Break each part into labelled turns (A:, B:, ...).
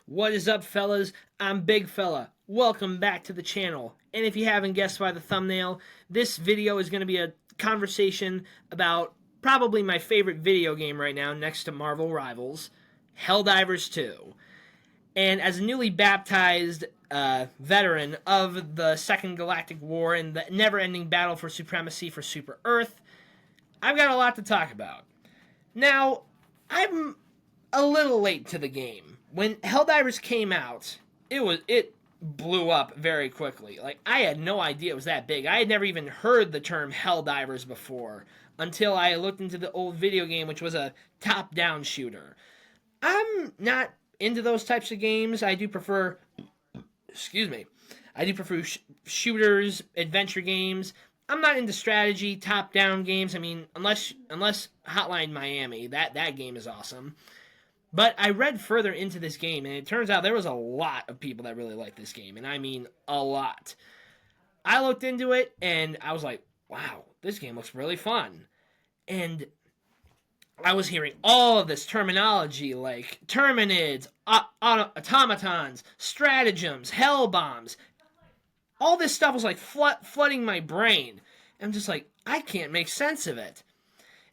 A: What is up, fellas? I'm Big Fella. Welcome back to the channel. And if you haven't guessed by the thumbnail, this video is going to be a conversation about probably my favorite video game right now, next to Marvel Rivals, Helldivers 2. And as a newly baptized veteran of the Second Galactic War and the never-ending battle for supremacy for Super Earth, I've got a lot to talk about. Now, I'm a little late to the game. When Helldivers came out, it blew up very quickly. Like, I had no idea it was that big. I had never even heard the term Helldivers before until I looked into the old video game, which was a top-down shooter. I'm not into those types of games. I do prefer, shooters, adventure games. I'm not into strategy, top-down games. I mean, unless Hotline Miami, that game is awesome. But I read further into this game, and it turns out there was a lot of people that really liked this game, and I mean a lot. I looked into it, and I was like, wow, this game looks really fun. And I was hearing all of this terminology, like Terminids, automatons, stratagems, hell bombs. All this stuff was like flooding my brain. I'm just like, I can't make sense of it.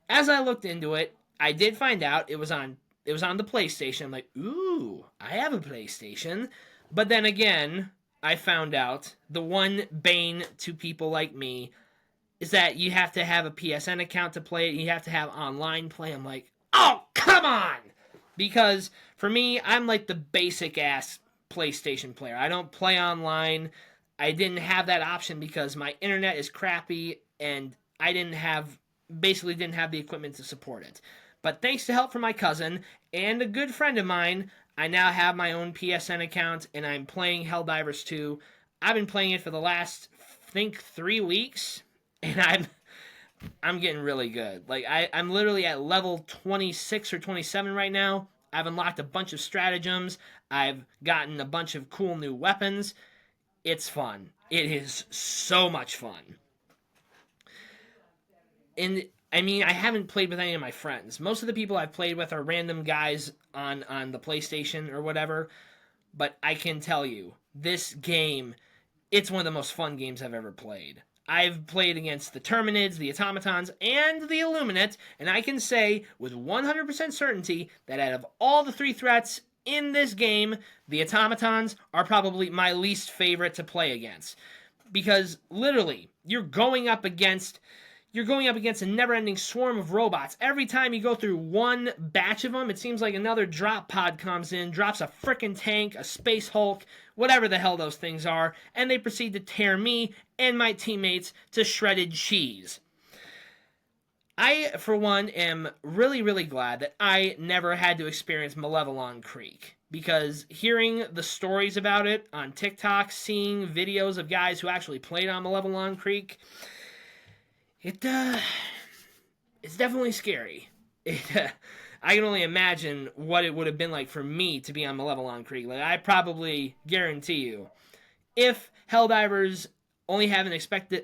A: As I looked into it, I did find out it was on the PlayStation. I'm like, ooh, I have a PlayStation. But then again, I found out the one bane to people like me is that you have to have a PSN account to play it. You have to have online play. I'm like, oh, come on! Because for me, I'm like the basic-ass PlayStation player. I don't play online. I didn't have that option because my internet is crappy and I basically didn't have the equipment to support it. But thanks to help from my cousin and a good friend of mine, I now have my own PSN account and I'm playing Helldivers 2. I've been playing it for the last, I think, 3 weeks, and I'm getting really good. Like, I'm literally at level 26 or 27 right now. I've unlocked a bunch of stratagems. I've gotten a bunch of cool new weapons. It's fun. It is so much fun. And I mean, I haven't played with any of my friends. Most of the people I've played with are random guys on the PlayStation or whatever. But I can tell you, this game, it's one of the most fun games I've ever played. I've played against the Terminids, the Automatons, and the Illuminate, and I can say with 100% certainty that out of all the 3 threats in this game, the Automatons are probably my least favorite to play against. Because, literally, you're going up against a never-ending swarm of robots. Every time you go through one batch of them, it seems like another drop pod comes in, drops a frickin' tank, a Space Hulk, whatever the hell those things are, and they proceed to tear me and my teammates to shredded cheese. I, for one, am really, really glad that I never had to experience Malevelon Creek, because hearing the stories about it on TikTok, seeing videos of guys who actually played on Malevelon Creek, it's definitely scary. I can only imagine what it would have been like for me to be on Malevelon Creek. Like, I probably guarantee you, if Helldivers only have an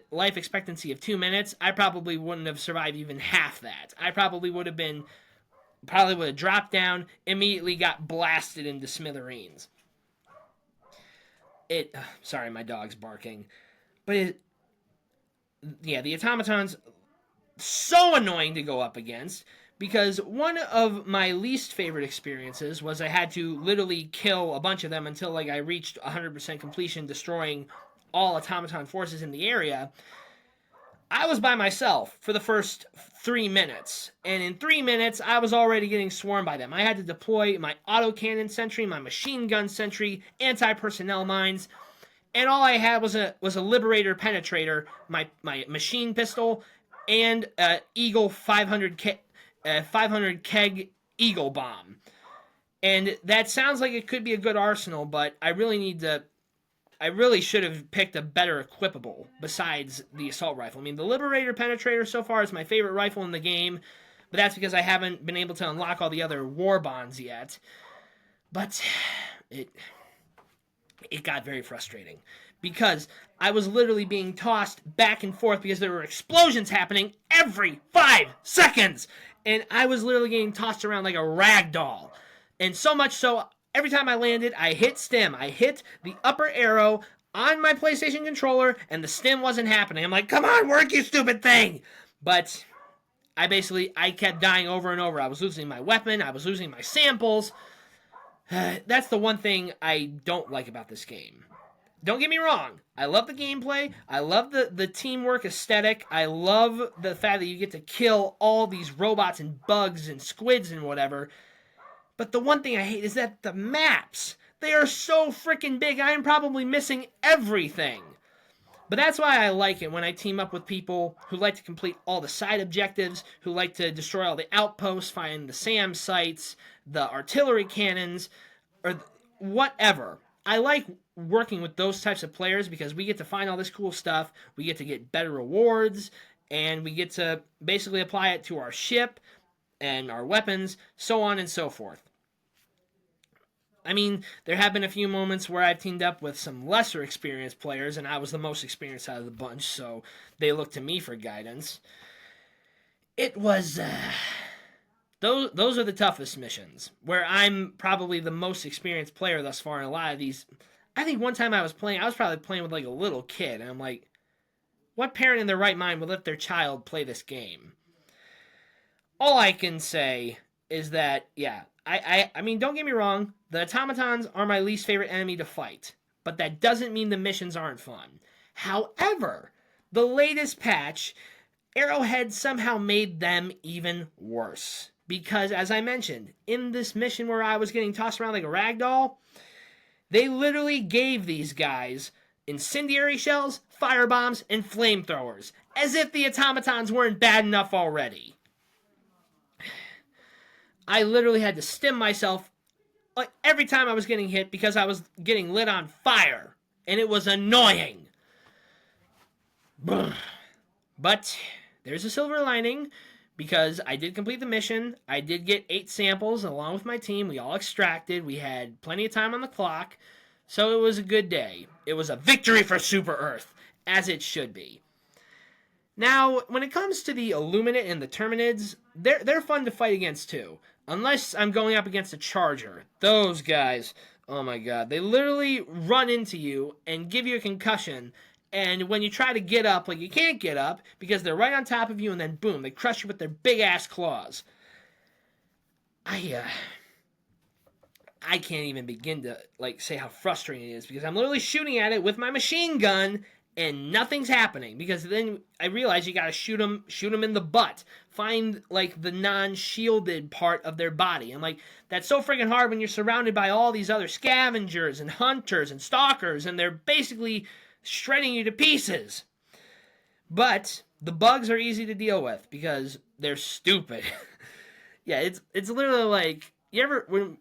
A: life expectancy of 2 minutes, I probably wouldn't have survived even half that. I probably would have dropped down, immediately got blasted into smithereens. Sorry, my dog's barking. But the automatons, so annoying to go up against, because one of my least favorite experiences was I had to literally kill a bunch of them until I reached 100% completion, destroying all automaton forces in the area. I was by myself for the first 3 minutes, and in 3 minutes, I was already getting swarmed by them. I had to deploy my autocannon sentry, my machine gun sentry, anti-personnel mines, and all I had was a Liberator Penetrator, my machine pistol, and Eagle 500 keg Eagle Bomb. And that sounds like it could be a good arsenal, but I really should have picked a better equipable besides the assault rifle. I mean, the Liberator Penetrator so far is my favorite rifle in the game, but that's because I haven't been able to unlock all the other war bonds yet. But it got very frustrating because I was literally being tossed back and forth because there were explosions happening every 5 seconds, and I was literally getting tossed around like a rag doll. And so much so, every time I landed, I hit stim. I hit the upper arrow on my PlayStation controller, and the stim wasn't happening. I'm like, come on, work, you stupid thing! But I kept dying over and over. I was losing my weapon. I was losing my samples. That's the one thing I don't like about this game. Don't get me wrong. I love the gameplay. I love the teamwork aesthetic. I love the fact that you get to kill all these robots and bugs and squids and whatever. But the one thing I hate is that the maps, they are so freaking big. I am probably missing everything. But that's why I like it when I team up with people who like to complete all the side objectives, who like to destroy all the outposts, find the SAM sites, the artillery cannons, or whatever. I like working with those types of players because we get to find all this cool stuff, we get to get better rewards, and we get to basically apply it to our ship and our weapons, so on and so forth. I mean, there have been a few moments where I've teamed up with some lesser experienced players, and I was the most experienced out of the bunch, so they looked to me for guidance. It was... Those are the toughest missions, where I'm probably the most experienced player thus far in a lot of these. I think one time I was probably playing with like a little kid, and I'm like, what parent in their right mind would let their child play this game? All I can say is that, yeah, I mean, don't get me wrong, the automatons are my least favorite enemy to fight, but that doesn't mean the missions aren't fun. However, the latest patch, Arrowhead somehow made them even worse. Because, as I mentioned, in this mission where I was getting tossed around like a rag doll, they literally gave these guys incendiary shells, firebombs, and flamethrowers, as if the automatons weren't bad enough already. I literally had to stim myself like every time I was getting hit because I was getting lit on fire, and it was annoying. But there's a silver lining, because I did complete the mission. I did get 8 samples along with my team. We all extracted. We had plenty of time on the clock. So it was a good day. It was a victory for Super Earth, as it should be. Now, when it comes to the Illuminate and the Terminids, they're fun to fight against too. Unless I'm going up against a Charger. Those guys, oh my god. They literally run into you and give you a concussion. And when you try to get up, like, you can't get up because they're right on top of you, and then boom, they crush you with their big-ass claws. I can't even begin to, like, say how frustrating it is, because I'm literally shooting at it with my machine gun, and nothing's happening, because then I realize you gotta shoot them in the butt. Find, like, the non-shielded part of their body. I'm like, that's so freaking hard when you're surrounded by all these other scavengers and hunters and stalkers, and they're basically shredding you to pieces. But the bugs are easy to deal with because they're stupid. Yeah, it's literally like, you ever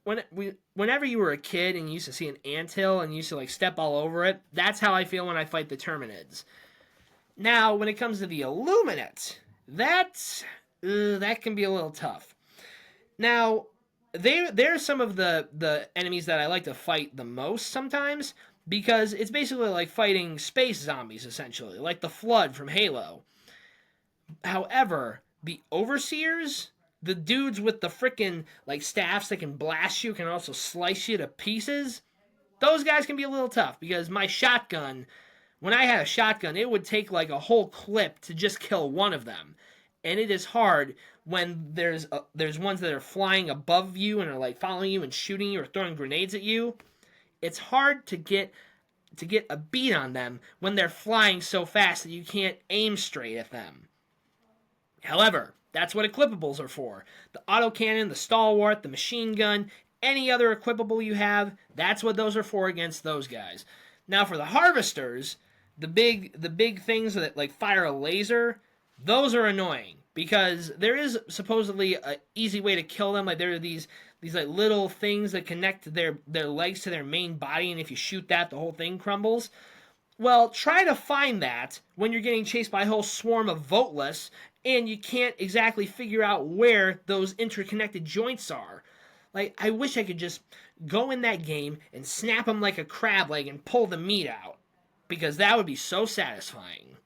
A: whenever you were a kid and you used to see an anthill and you used to like step all over it, that's how I feel when I fight the Terminids. Now, when it comes to the Illuminate, that can be a little tough. Now, they're some of the enemies that I like to fight the most sometimes, because it's basically like fighting space zombies, essentially, like the Flood from Halo. However, the Overseers, the dudes with the frickin' like staffs that can blast you, can also slice you to pieces, those guys can be a little tough, because my shotgun, when I had a shotgun, it would take like a whole clip to just kill one of them. And it is hard when there's ones that are flying above you and are like following you and shooting you or throwing grenades at you. It's hard to get a beat on them when they're flying so fast that you can't aim straight at them. However, that's what equipables are for. The autocannon, the stalwart, the machine gun, any other equipable you have, that's what those are for against those guys. Now for the harvesters, the big things that like fire a laser, those are annoying, because there is supposedly an easy way to kill them. Like, there are these like little things that connect their legs to their main body, and if you shoot that, the whole thing crumbles. Well, try to find that when you're getting chased by a whole swarm of Voteless, and you can't exactly figure out where those interconnected joints are. Like, I wish I could just go in that game and snap them like a crab leg and pull the meat out, because that would be so satisfying.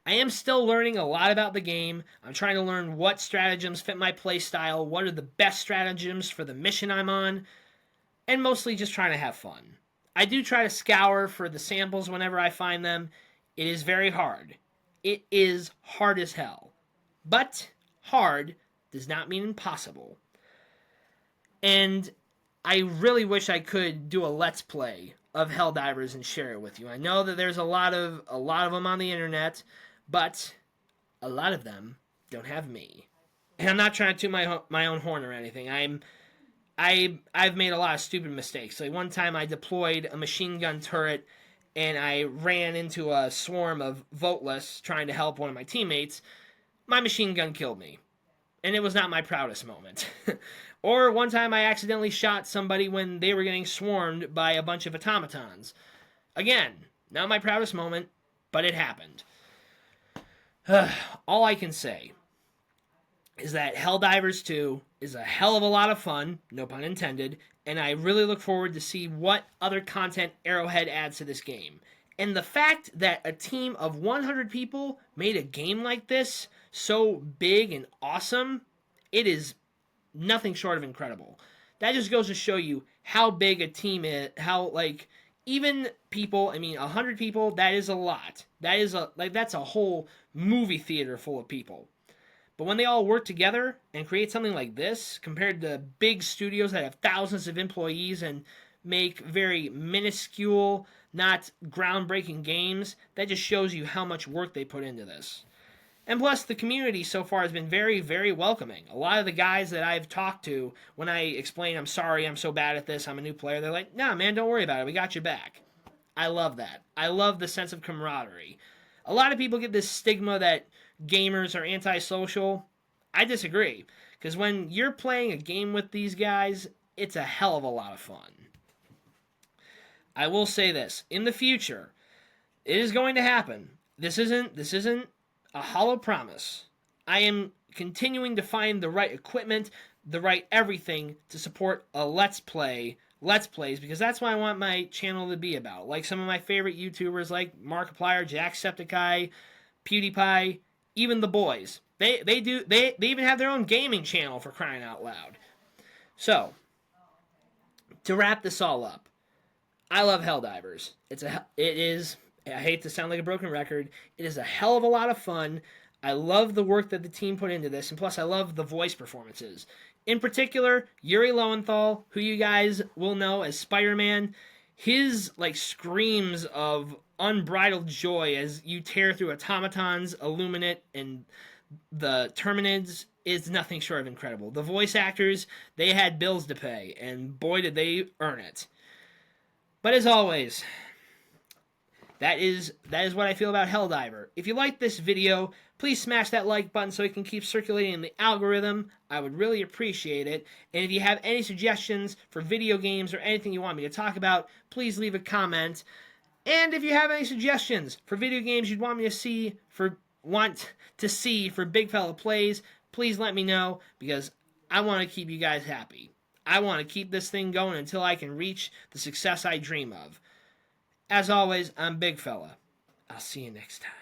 A: I am still learning a lot about the game. I'm trying to learn what stratagems fit my playstyle, what are the best stratagems for the mission I'm on. and mostly just trying to have fun. I do try to scour for the samples whenever I find them. It is very hard. It is hard as hell. But hard does not mean impossible. And I really wish I could do a let's play of Helldivers and share it with you. I know that there's a lot of them on the internet, but a lot of them don't have me. And I'm not trying to toot my own horn or anything. I've made a lot of stupid mistakes. Like one time I deployed a machine gun turret and I ran into a swarm of voteless trying to help one of my teammates. My machine gun killed me. And it was not my proudest moment. Or one time I accidentally shot somebody when they were getting swarmed by a bunch of automatons. Again, not my proudest moment, but it happened. All I can say is that Helldivers 2 is a hell of a lot of fun, no pun intended, and I really look forward to see what other content Arrowhead adds to this game. And the fact that a team of 100 people made a game like this so big and awesome, it is nothing short of incredible. That just goes to show you how big a team is, how, like, even people, 100 people, that is a lot. That's a whole movie theater full of people. But when they all work together and create something like this, compared to big studios that have thousands of employees and make very minuscule, not groundbreaking games, that just shows you how much work they put into this. And plus, the community so far has been very, very welcoming. A lot of the guys that I've talked to, when I explain, I'm sorry, I'm so bad at this, I'm a new player, they're like, nah, man, don't worry about it, we got your back. I love that. I love the sense of camaraderie. A lot of people get this stigma that gamers are antisocial. I disagree, because when you're playing a game with these guys, it's a hell of a lot of fun. I will say this, in the future, it is going to happen. This isn't a hollow promise. I am continuing to find the right equipment, the right everything to support a Let's Plays, because that's what I want my channel to be about. Like some of my favorite YouTubers like Markiplier, Jacksepticeye, PewDiePie, even the boys. They even have their own gaming channel, for crying out loud. So, to wrap this all up, I love Helldivers. I hate to sound like a broken record, it is a hell of a lot of fun. I love the work that the team put into this, and plus I love the voice performances. In particular, Yuri Lowenthal, who you guys will know as Spider-Man, his screams of unbridled joy as you tear through automatons, Illuminate, and the Terminids is nothing short of incredible. The voice actors, they had bills to pay, and boy did they earn it. But as always, that is what I feel about Helldiver. If you like this video, please smash that like button so it can keep circulating in the algorithm. I would really appreciate it. And if you have any suggestions for video games or anything you want me to talk about, please leave a comment. And if you have any suggestions for video games you'd want to see for Big Fella Plays, please let me know, because I want to keep you guys happy. I want to keep this thing going until I can reach the success I dream of. As always, I'm Big Fella. I'll see you next time.